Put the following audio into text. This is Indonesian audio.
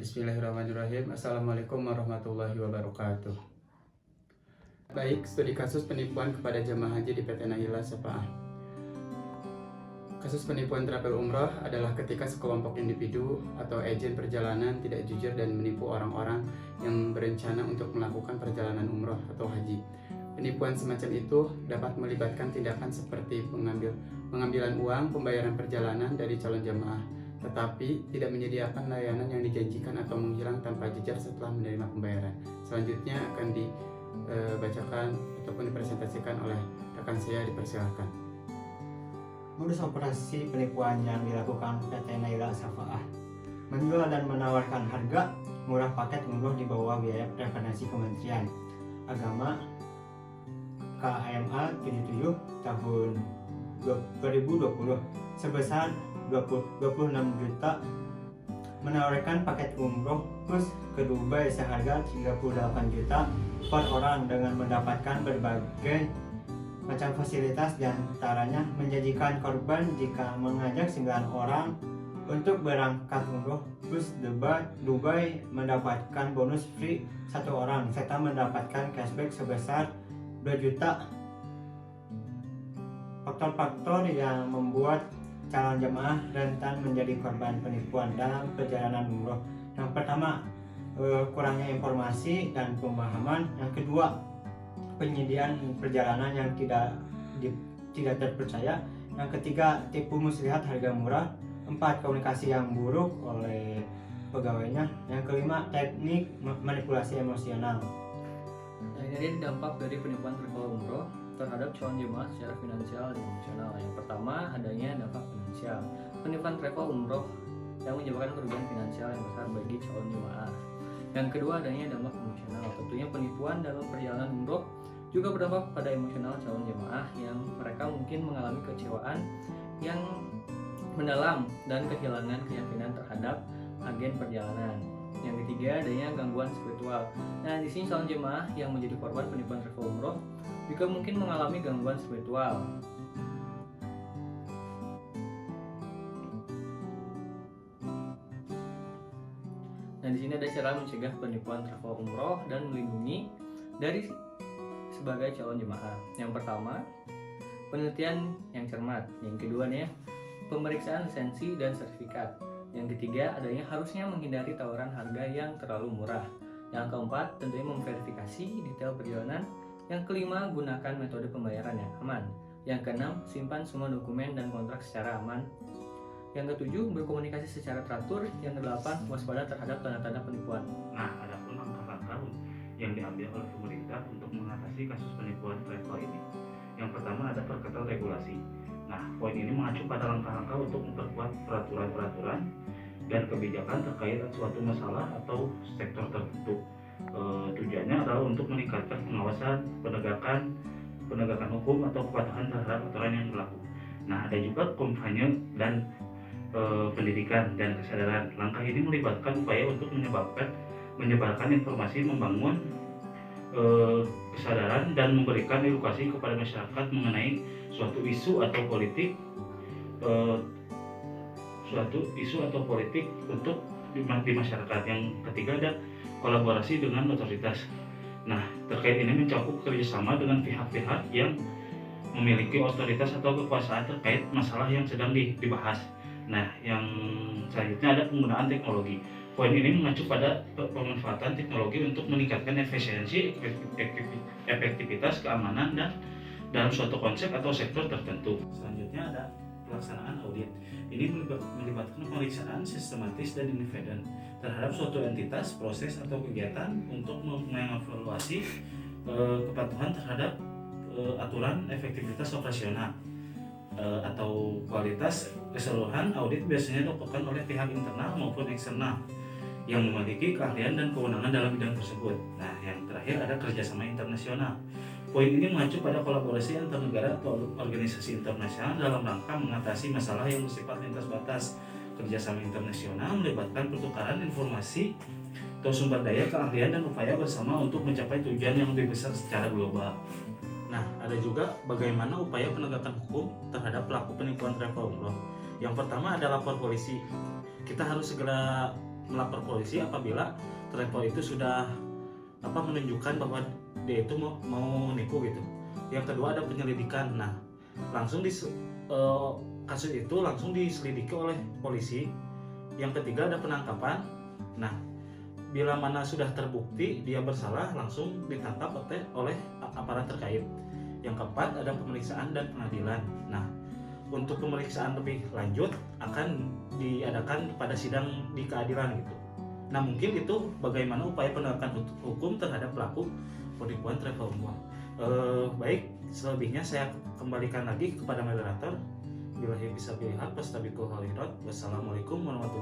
Bismillahirrahmanirrahim. Assalamualaikum warahmatullahi wabarakatuh. Baik, studi kasus penipuan kepada jemaah haji di PT Naila Syafa'ah. Kasus penipuan travel umroh adalah ketika sekelompok individu atau agen perjalanan tidak jujur dan menipu orang-orang yang berencana untuk melakukan perjalanan umroh atau haji. Penipuan semacam itu dapat melibatkan tindakan seperti pengambilan uang pembayaran perjalanan dari calon jemaah, tetapi tidak menyediakan layanan yang dijanjikan atau menghilang tanpa jejak setelah menerima pembayaran. Selanjutnya akan dibacakan ataupun dipresentasikan oleh rekan saya, dipersilakan. Modus operasi penipuan yang dilakukan PT Naila Syafa'ah: menjual dan menawarkan harga murah paket umroh di bawah biaya referensi Kementerian Agama KAMA 77 tahun 2020 sebesar 26 juta, menawarkan paket umroh plus ke Dubai seharga 38 juta per orang dengan mendapatkan berbagai macam fasilitas, diantaranya menjanjikan korban jika mengajak 9 orang untuk berangkat umroh plus Dubai mendapatkan bonus free 1 orang serta mendapatkan cashback sebesar 2 juta. Faktor-faktor yang membuat calon jemaah rentan menjadi korban penipuan dalam perjalanan umroh: yang pertama, kurangnya informasi dan pemahaman; yang kedua, penyediaan perjalanan yang tidak terpercaya; yang ketiga, tipu muslihat harga murah; 4, komunikasi yang buruk oleh pegawainya; yang kelima, teknik manipulasi emosional. Nah, ini dampak dari penipuan travel umroh terhadap calon jemaah secara finansial dan emosional. Yang pertama, adanya dampak finansial. Penipuan travel umroh yang menyebabkan kerugian finansial yang besar bagi calon jemaah. Yang kedua, adanya dampak emosional. Tentunya penipuan dalam perjalanan umroh juga berdampak pada emosional calon jemaah yang mereka mungkin mengalami kecewaan yang mendalam dan kehilangan keyakinan terhadap agen perjalanan. Yang ketiga, adanya gangguan spiritual. Nah, di sini calon jemaah yang menjadi korban penipuan travel umroh juga mungkin mengalami gangguan spiritual. Nah, di sini ada cara mencegah penipuan travel umroh dan melindungi dari sebagai calon jemaah. Yang pertama, penelitian yang cermat. Yang kedua nih, pemeriksaan lisensi dan sertifikat. Yang ketiga, adanya harusnya menghindari tawaran harga yang terlalu murah. Yang keempat, tentunya memverifikasi detail perjalanan. Yang kelima, gunakan metode pembayaran yang aman. Yang keenam, simpan semua dokumen dan kontrak secara aman. Yang ketujuh, berkomunikasi secara teratur. Yang kedelapan, waspada terhadap tanda-tanda penipuan. Nah, ada pun langkah-langkah yang diambil oleh pemerintah untuk mengatasi kasus penipuan travel ini. Yang pertama, ada perketat regulasi. Nah, poin ini mengacu pada langkah-langkah untuk memperkuat peraturan-peraturan dan kebijakan terkait suatu masalah atau sektor tertentu. Tujuannya adalah untuk meningkatkan pengawasan, penegakan hukum atau kepatuhan terhadap aturan yang berlaku. Nah, ada juga kampanye dan pendidikan dan kesadaran. Langkah ini melibatkan upaya untuk menyebarkan informasi, membangun kesadaran dan memberikan edukasi kepada masyarakat mengenai suatu isu atau politik untuk di masyarakat. Yang ketiga, ada kolaborasi dengan otoritas. Nah, terkait ini mencakup kerjasama dengan pihak-pihak yang memiliki otoritas atau kekuasaan terkait masalah yang sedang dibahas. Nah, yang selanjutnya ada penggunaan teknologi. Poin ini mengacu pada pemanfaatan teknologi untuk meningkatkan efisiensi, efektivitas, keamanan dan dalam suatu konsep atau sektor tertentu. Selanjutnya ada pelaksanaan audit. Ini melibatkan pemeriksaan sistematis dan independen terhadap suatu entitas, proses atau kegiatan untuk mengevaluasi kepatuhan terhadap aturan, efektivitas operasional atau kualitas keseluruhan. Audit biasanya dilakukan oleh pihak internal maupun eksternal yang memiliki keahlian dan kewenangan dalam bidang tersebut. Nah, yang terakhir ada kerjasama internasional. Poin ini mengacu pada kolaborasi antar negara atau organisasi internasional dalam rangka mengatasi masalah yang bersifat lintas batas. Kerjasama internasional melibatkan pertukaran informasi atau sumber daya, keahlian, dan upaya bersama untuk mencapai tujuan yang lebih besar secara global. Nah, ada juga bagaimana upaya penegakan hukum terhadap pelaku penipuan travel umroh. Yang pertama ada lapor polisi. Kita harus segera melapor polisi apabila travel itu sudah menunjukkan bahwa dia itu mau nipu gitu. Yang kedua ada penyelidikan. Nah, langsung kasus itu langsung diselidiki oleh polisi. Yang ketiga ada penangkapan. Nah, bila mana sudah terbukti dia bersalah langsung ditangkap oleh aparat terkait. Yang keempat ada pemeriksaan dan pengadilan. Nah, untuk pemeriksaan lebih lanjut akan diadakan pada sidang di keadilan gitu. Nah, mungkin itu bagaimana upaya penegakan hukum terhadap pelaku penipuan travel umroh. Baik, selebihnya saya kembalikan lagi kepada moderator. Billahi bisa pilihan, wassalamualaikum warahmatullahi